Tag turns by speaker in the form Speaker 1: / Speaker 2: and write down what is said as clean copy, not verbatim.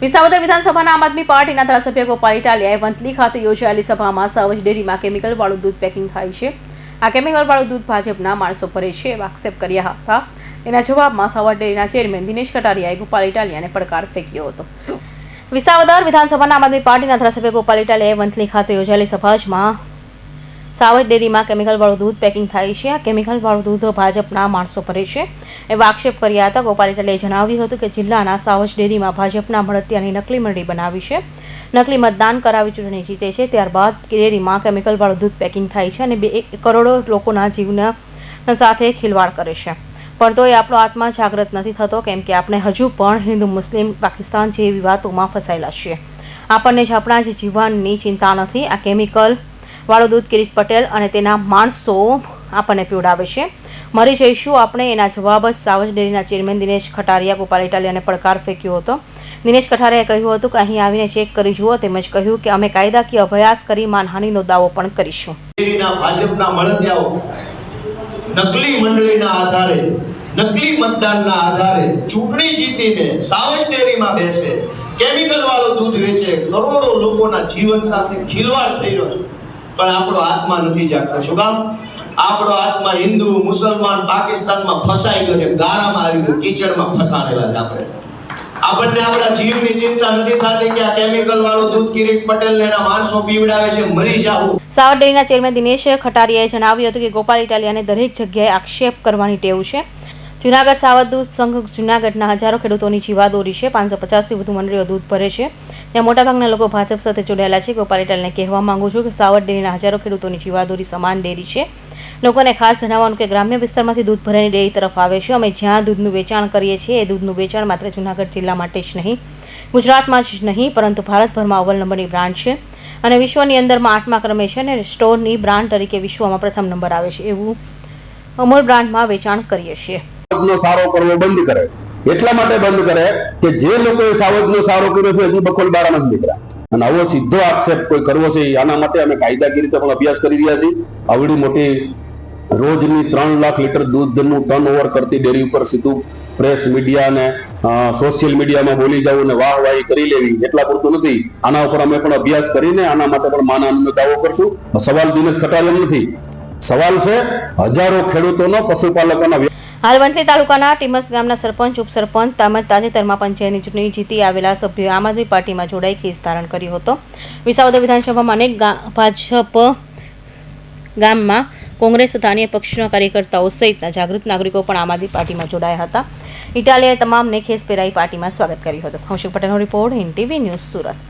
Speaker 1: વિસાવદર વિધાનસભાના આમ આદમી પાર્ટીના ધારાસભ્ય ગોપાલ ઇટાલિયાએ વંથલી ખાતે યોજાયેલી સભામાં સાવજ ડેરીમાં કેમિકલવાળું દૂધ પેકિંગ થાય છે. આ કેમિકલવાળું દૂધ ભાજપના માણસો ભરે છે એવા આક્ષેપ કર્યા હતા. એના જવાબમાં સાવજ ડેરીના ચેરમેન દિનેશ કટારિયાએ ગોપાલ ઇટાલિયાને પડકાર ફેંક્યો હતો. વિસાવદર વિધાનસભાના આમ આદમી પાર્ટીના ધારાસભ્ય ગોપાલ ઇટાલિયાએ વંથલી ખાતે યોજાયેલી સભામાં સાવજ ડેરીમાં કેમિકલવાળું દૂધ પેકિંગ થાય છે. આ કેમિકલવાળું દૂધ ભાજપના માણસો ભરે છે એવા આક્ષેપ કર્યા હતા. ગોપાલ ઇટાલિયાએ જણાવ્યું હતું કે જિલ્લાના સાવજ ડેરીમાં ભાજપના મળતિયાની નકલી મંડળી બનાવી છે, નકલી મતદાન કરાવી ચૂંટણી જીતે છે. ત્યારબાદ ડેરીમાં કેમિકલવાળું દૂધ પેકિંગ થાય છે અને 2 કરોડો લોકોના જીવના સાથે ખિલવાડ કરે છે. પરંતુ એ આપણો આત્મા જાગૃત નથી થતો, કેમ કે આપણે હજુ પણ હિન્દુ, મુસ્લિમ, પાકિસ્તાન જેવી વાતોમાં ફસાયેલા છીએ. આપણને જ આપણા જ જીવનની ચિંતા નથી. આ કેમિકલ વાળું દૂધ કિરીટ પટેલ અને તેના માણસો આપણને પીવડાવે છે. મરી જઈશું આપણે, એના જવાબ જ સાવજ ડેરીના ચેરમેન દિનેશ કટારિયા ગોપાલ ઇટાલિયાને પડકાર ફેંક્યો હતો. દિનેશ કટારિયાએ કહ્યું હતું કે અહીં આવીને ચેક કરી જુઓ, તેમજ કહ્યું કે અમે કાયદાકીય અભ્યાસ કરી માનહાનિનો દાવો પણ કરીશું.
Speaker 2: ભાજપના મળતિયાઓ નકલી મંડળીના આધારે, નકલી મતદાનના આધારે ચૂંટણી જીતીને સાવજ ડેરીમાં બેસે, કેમિકલ વાળું દૂધ વેચે, કરોડો લોકોના જીવન સાથે ખિલવાડ થઈ રહ્યો છે. પણ આપણો આત્મા નથી જાગતો. શું કામ? આપણો આત્મા હિન્દુ, મુસલમાન, પાકિસ્તાનમાં ફસાઈ ગયો છે, ગારામાં આવી ગયો, કીચડમાં ફસાણેલા છે. આપણને આપણા જીવની ચિંતા નથી થતી કે આ કેમિકલ વાળું દૂધ કિરીટ પટેલ ને એના માણસો પીવડાવે છે, મરી જાવું.
Speaker 1: સાવજ ડેરીના ચેરમેન દિનેશ કટારિયાએ જણાવ્યું હતું કે ગોપાલ ઇટાલિયાને દરેક જગ્યાએ આક્ષેપ કરવાની ટેવ છે. જૂનાગઢ સાવજ દૂધ સંઘ જૂનાગઢના હજારો ખેડૂતોની જીવાદોરી છે. 550થી વધુ મંડળીઓ દૂધ ભરે છે. ત્યાં મોટાભાગના લોકો ભાજપ સાથે જોડાયેલા છે. ગોપાલ ઇટાલિયાને કહેવા માંગુ છું કે સાવજ ડેરીના હજારો ખેડૂતોની જીવાદોરી સમાન ડેરી છે. લોકોને ખાસ જણાવવાનું કે ગ્રામ્ય વિસ્તારમાંથી દૂધ ભરાઈને ડેરી તરફ આવે છે. અમે જ્યાં દૂધનું વેચાણ કરીએ છીએ એ દૂધનું વેચાણ માત્ર જૂનાગઢ જિલ્લા માટે જ નહીં, ગુજરાતમાં જ નહીં, પરંતુ ભારતભરમાં અવ્વલ નંબરની બ્રાન્ડ છે અને વિશ્વની અંદરમાં 8મા ક્રમે છે અને સ્ટોરની બ્રાન્ડ તરીકે વિશ્વમાં પ્રથમ નંબર આવે છે. એવું અમૂલ બ્રાન્ડમાં વેચાણ કરીએ છીએ.
Speaker 3: સારો કરવો બંધ કરે, એટલા માટે બંધ કરે કે જે લોકોએ સાવજનો સારો કર્યો છે હજી બકોલ બારા નથી નીકળ્યા. અને આવો સીધો આક્ષેપ કોઈ કરવો છે, આના માટે અમે કાયદાકીય રીતે પણ અભ્યાસ કરી રહ્યા છીએ. આવડી મોટી રોજની 3 લાખ લીટર દૂધનું ટર્નઓવર કરતી ડેરી ઉપર સીધું પ્રેસ મીડિયા અને સોશિયલ મીડિયામાં બોલી જવું અને વાહવાહી કરી લેવી એટલા પૂરતું નથી. આના ઉપર અમે પણ અભ્યાસ કરીને આના માટે પણ માનહાનિનો દાવો કરશું. સવાલ દિનેશ કટારિયા નથી, સવાલ છે હજારો ખેડૂતોનો, પશુપાલકોના.
Speaker 1: હાલ વંથલી તાલુકાના ટીમસ ગામના સરપંચ, ઉપસરપંચ તેમજ તાજેતરમાં પંચાયતની ચૂંટણી જીતી આવેલા સભ્યોએ આમ આદમી પાર્ટીમાં જોડાઈ કેસ ધારણ કર્યો હતો. વિસાવદર વિધાનસભામાં અનેક ભાજપ ગામમાં કોંગ્રેસ તથા અન્ય પક્ષના કાર્યકર્તાઓ સહિતના જાગૃત નાગરિકો પણ આમ આદમી પાર્ટીમાં જોડાયા હતા. ઇટાલિયાએ તમામને ખેસ પહેરાવી પાર્ટીમાં સ્વાગત કર્યું હતું. કૌશિક પટેલનો report, Hind TV news, Surat.